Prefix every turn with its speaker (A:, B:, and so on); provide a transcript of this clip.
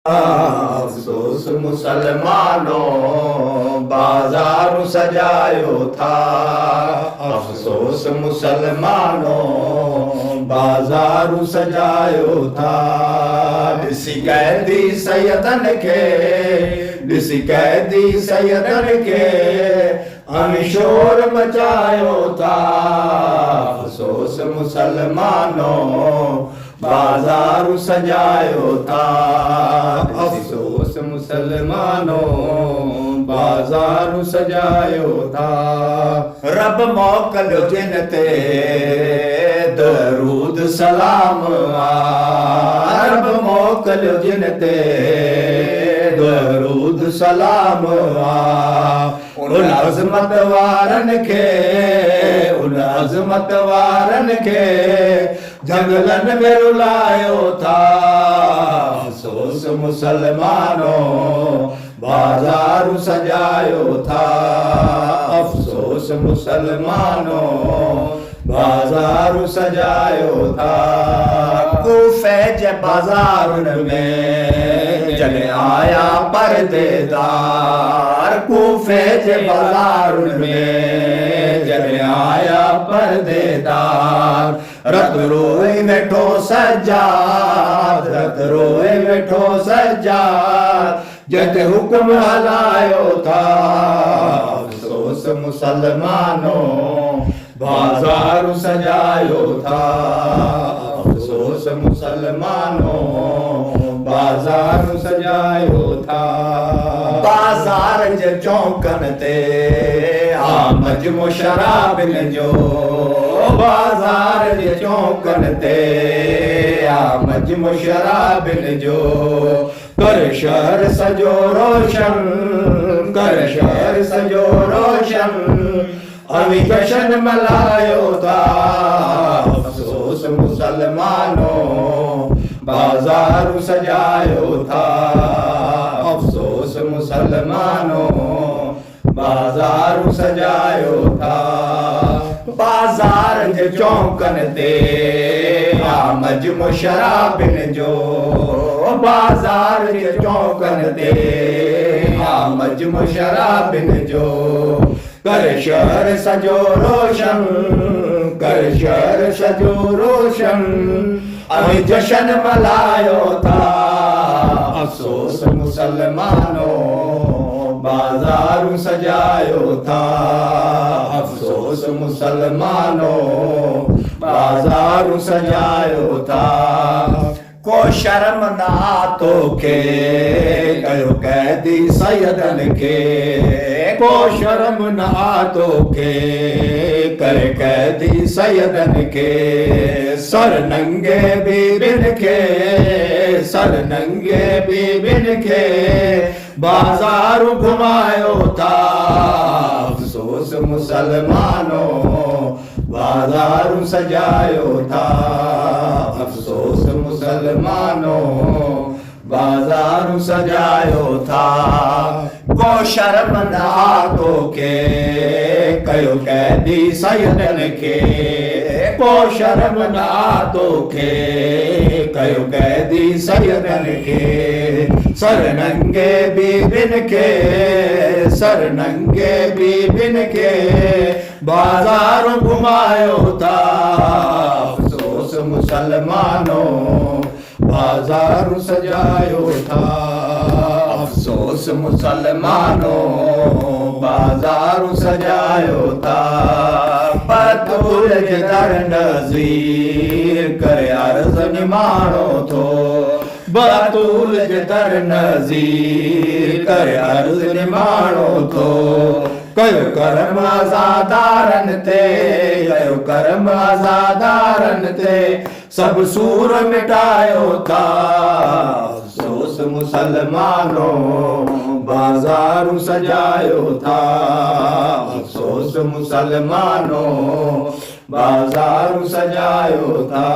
A: अफ़सोस मुसलमानों बाज़ार सजायो था। अफ़सोस मुसलमानों बाज़ार सजायो था। ॾिसी कैदी सैयदन खे, ॾिसी कैदी सैयदन खे शोर मचायो था। अफ़सोस मुसलमानों बाज़ार सजायो था। अफ़सोस मुसलमानों बाज़ार सजायो था। रब मोकिलियो जिन ते दरूद सलाम रब मोकिलियो जिन ते दरूद सलाम उन अज़मत वारनि खे, उन अज़मत वारनि खे जंगलनि में रुलायो था। अफ़सोस मुसलमानों बाज़ार सजायो था। अफ़सोस मुसलमानों बाज़ार सजायो था। कूफे जे बाज़ारुनि में जॾहिं आया परदेदार, कूफे जे बाज़ारुनि में जॾहिं आया परदेदार, रत रोए वेठो सज्जाद, रत रोए वेठो सज्जाद, जंहिंते हुक्म हलायो था। अफ़सोस मुसलमानों बाज़ार सजायो था। अफ़सोस मुसलमानों बाज़ार सजायो था। बाज़ार जे चौकनि ते मजमो शराबिन जो, बाज़ार जे चौकनि ते मजमो शराबिन जो, कर शहर सजो रोशन, कर शहर सजो रोशन, अवी जशन मल्हायो था। अफ़सोस मुसलमानों बाज़ार सजायो था। अफ़सोस मुसलमानों बाज़ार सजायो था। बाज़ार जे चौकनि ते मजमो शराबिन जो, बाज़ार जे चौकनि ते मजमो शराबिन जो, कर शहर सजो रोशन, कर शहर सजो रोशन, अवी जशन मल्हायो था। अफ़सोस मुसलमानों बाज़ार सजायो था। अफ़सोस मुसलमानों बाज़ार सजायो था। को शर्म न तोखे कयो कैदी सैयदन खे, को शर्म न तोखे करे कैदी सैयदन खे, सर नंगे बीबिन खे, सर नंगे बीबिन खे बाज़ार घुमायो था। अफ़सोस मुसलमानों बाज़ार सजायो था। अफ़सोस मुसलमानों बाज़ार सजायो था। को शर्म न तोखे कयो कैदी सैयदन खे, को शर्म न तोखे कयो कैदी सैयदन खे, सर नंगे बीबिन खे, सर नंगे बीबिन खे बाज़ार घुमायो था। अफ़सोस मुसलमानों बाज़ार सजायो था। अफ़सोस मुसलमानों बाज़ार सजायो था। बतूल जे दर नज़ीर करे अर्ज़ निमाणो थो, बतूल जे दर नज़ीर करे अर्ज़ निमाणो थो। कयो करम आज़ादारनि ते, कयो करम आज़ादारनि ते, सभु सूर मिटायो था। अफ़सोस मुसलमानों बाज़ार सजायो था। अफ़सोस मुसलमानों बाज़ार सजायो था।